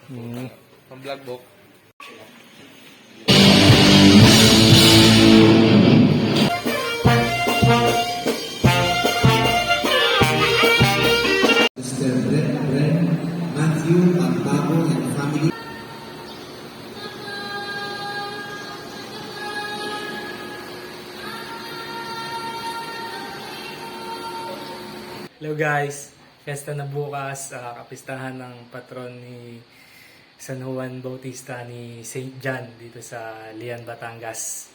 Pang vlog book. Mr. Ren Matthew Pagbago and family. Hello guys, fiesta na bukas, kapistahan ng patron ni San Juan Bautista ni St. John dito sa Lian, Batangas.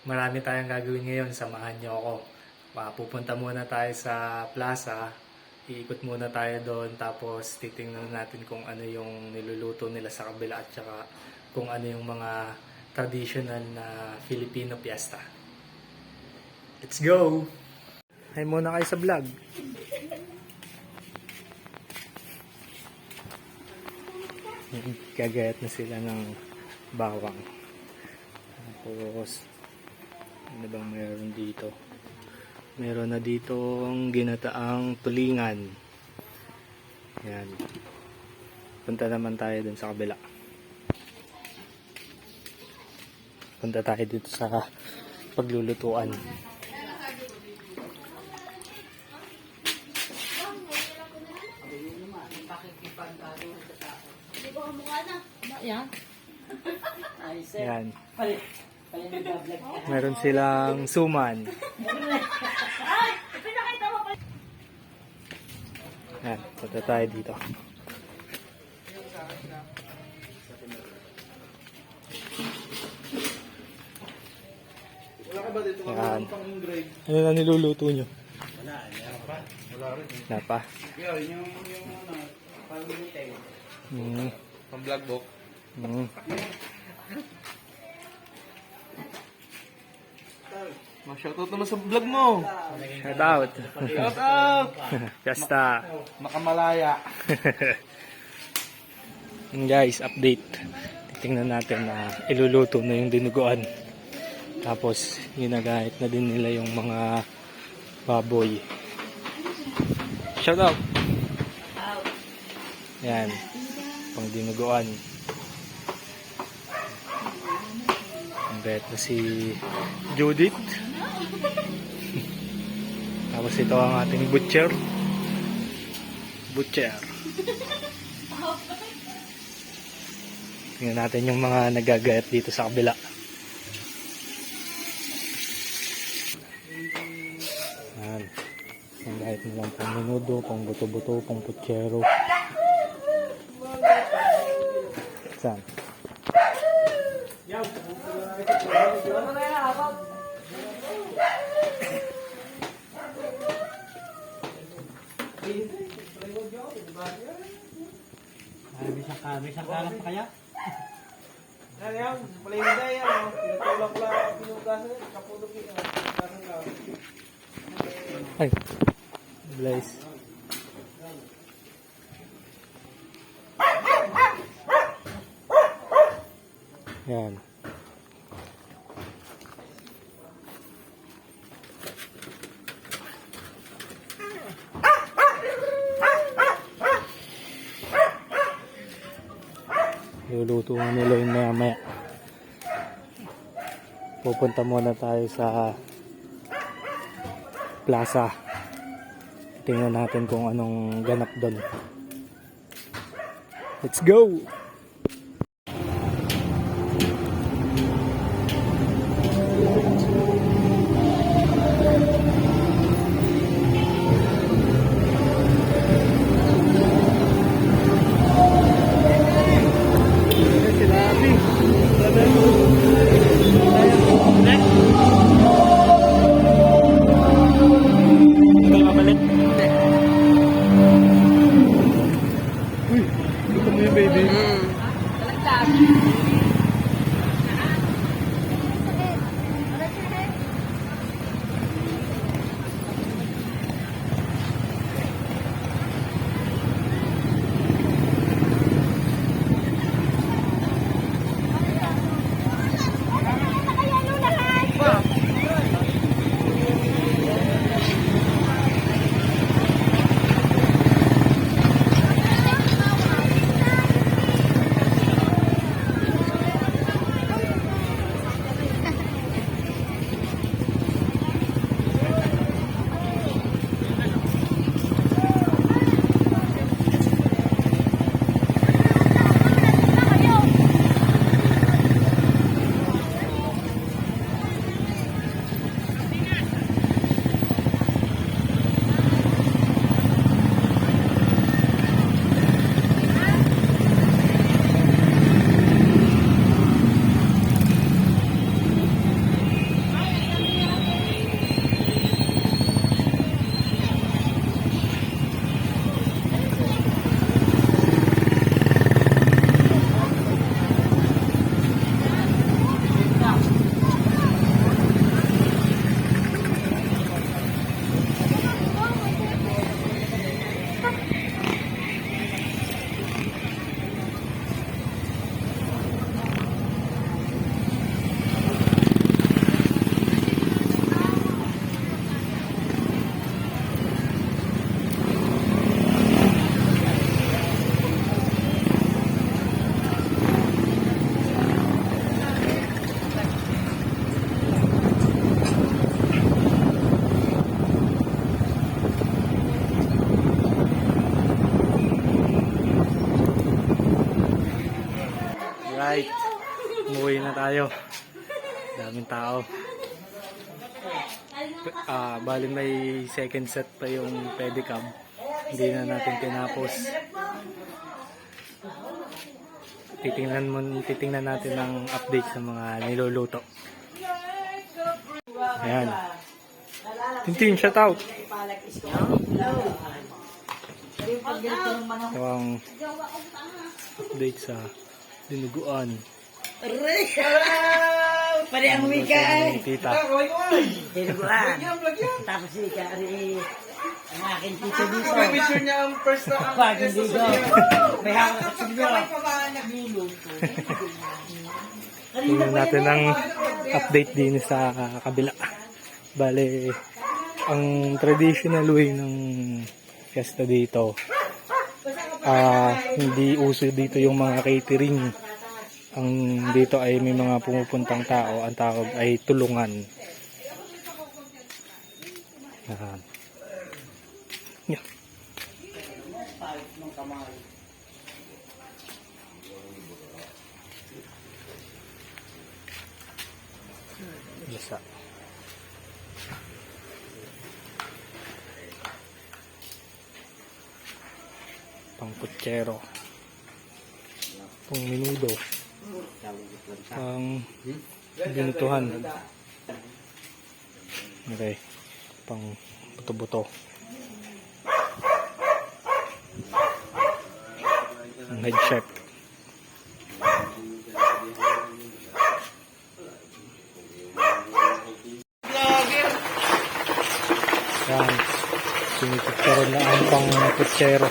Marami tayong gagawin ngayon, samahan niyo ako. Pupunta muna tayo sa plaza, iikot muna tayo doon, tapos titingnan natin kung ano yung niluluto nila sa kabila at saka kung ano yung mga traditional na Filipino fiesta. Let's go! Hi muna kayo sa vlog. Gagayat na sila ng bawang. Tapos ano bang meron dito? Meron na ditong ginataang tulingan. Yan. Punta naman tayo dun sa kabila. Punta tayo dito sa paglulutuan. Yan. Meron silang suman. Yan, punta tayo dito. Wala ka ba dito? Yan. Pang engrave. Ano na niluluto nyo? Wala pa. Wala rin. Wala pa. Yung pang-military. Mm. Pang vlog book. Mm. Shoutout naman sa vlog mo. Shout out. Shout out. Fiesta. Makamalaya. Yun guys, update. Titingnan natin na iluluto na yung dinuguan. Tapos, ginagahit na din nila yung mga baboy. Shout out. Yan. Pang dinuguan. Ang bet na si Judith. Tapos ito ang ating butcher. Tingnan natin yung mga nagagayat dito sa kabila. Yan. Ang gayat nilang pang menudo, pang buto-buto, pang putsero. Saan? Bisa kalah pa kaya? Yan yan. Palay na yan. Pinatulak lang. Pinugasan yan. Kapulok yan. Ay, Blaze. Yan. Luluto na nila yung maya. Pupunta muna tayo sa plaza. Tingnan natin kung anong ganap doon. Let's go! Uy, ito mo yung baby. tayo. Daming tao. Bali may second set pa yung pedicab. Hindi na natin tinapos. Titingnan natin ang update sa mga niluluto. Ayan. Tintin, shout out. Ito ang update sa dinuguan. Pare ang wika ay. Tita. Dinuguan. Tapos ika ari ang aking tito dito. May picture niya ang first na ang Pagin dito. May hawak sa sinyo. Tingnan natin ang update din sa kabila. Bale, ang traditional way ng fiesta dito, hindi uso dito yung mga catering. Ang dito ay may mga pumupuntang tao. Ang tawag ay tulungan. Yan. Yeah. Bisa. Pang putsero. Pang minudo. Pang binutuhan. Okay. Pang buto-buto. Ang head chef. Yan. Sinipicturean na ang pang putsero.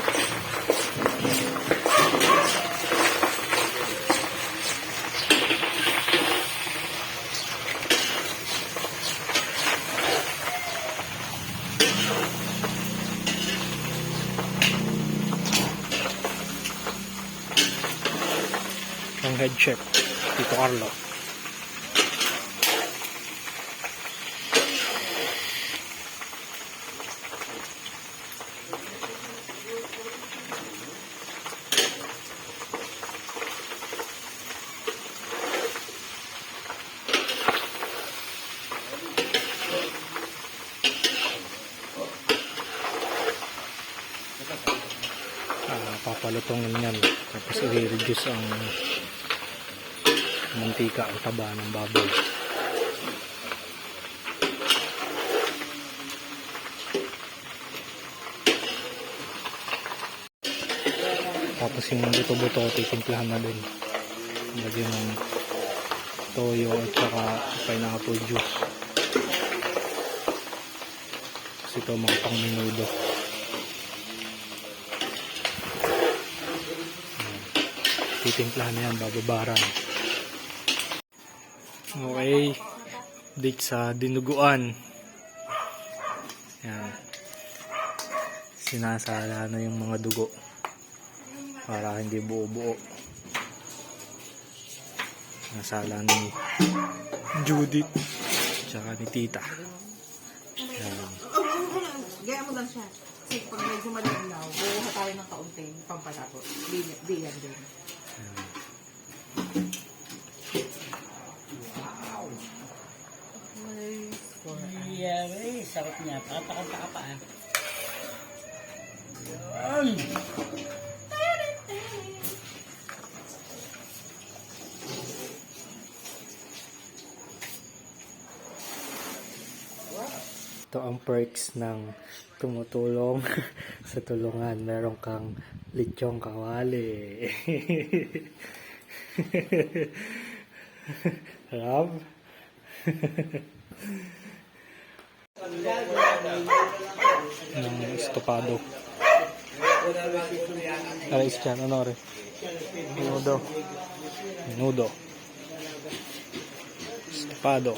Ang head chef, Tito Carlo. Papalutongin yan. Tapos i-reduce ang mantika, ang taba ng baboy. Tapos yung buto-buto titimplahan na din. Lagyan ng toyo at saka pineapple juice. Tapos ito mga pang menudo. Titimplahan na yan, bababaran. Okay, date sa dinuguan. Yan. Sinasala na yung mga dugo para hindi buo-buo. Nasala ni Judith tsaka ni Tita. Yan. Gaya mo lang siya. Kasi pag medyo malinaw, buha tayo ng kaunting pampatapos. Bilan din. Yeah, sarap niya. Patakanta ka pa ah. Yan. Ito ang perks ng tumutulong sa tulungan. Meron kang lechong kawali. Love? Ng estopado. Alis dyan, ano rin? Menudo. Menudo. Estopado.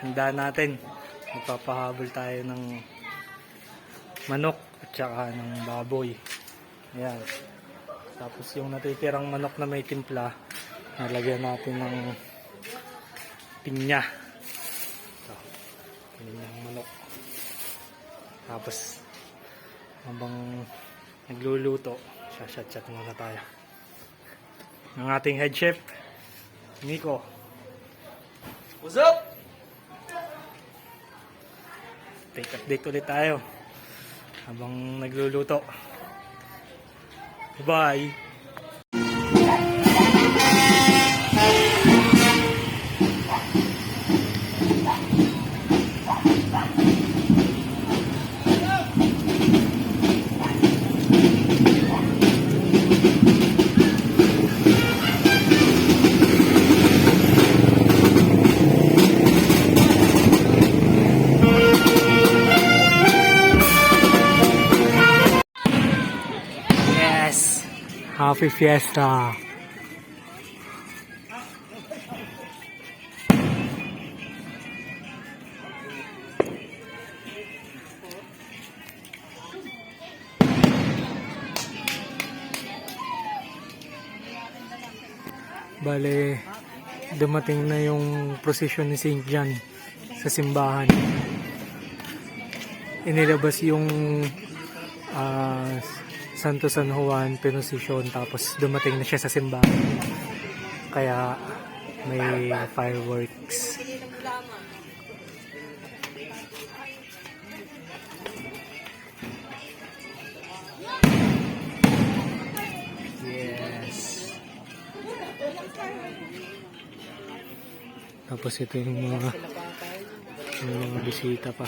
handa natin. Magpapahabol tayo ng manok at saka ng baboy. Ayan. Tapos yung natitirang manok na may timpla, nalagyan natin ng pinya. Ito. Pinya ng manok. Tapos habang nagluluto, shot muna tayo. Ang ating head chef, Nico. What's up? Take update ulit tayo habang nagluluto. Bye! Yes! Happy Fiesta! Bale, dumating na yung procession ni St. John sa simbahan. Inilabas yung Santo San Juan Penosisyon, tapos dumating na siya sa simbahan. Kaya may fireworks. Yes. Tapos ito yung mga bisita pa.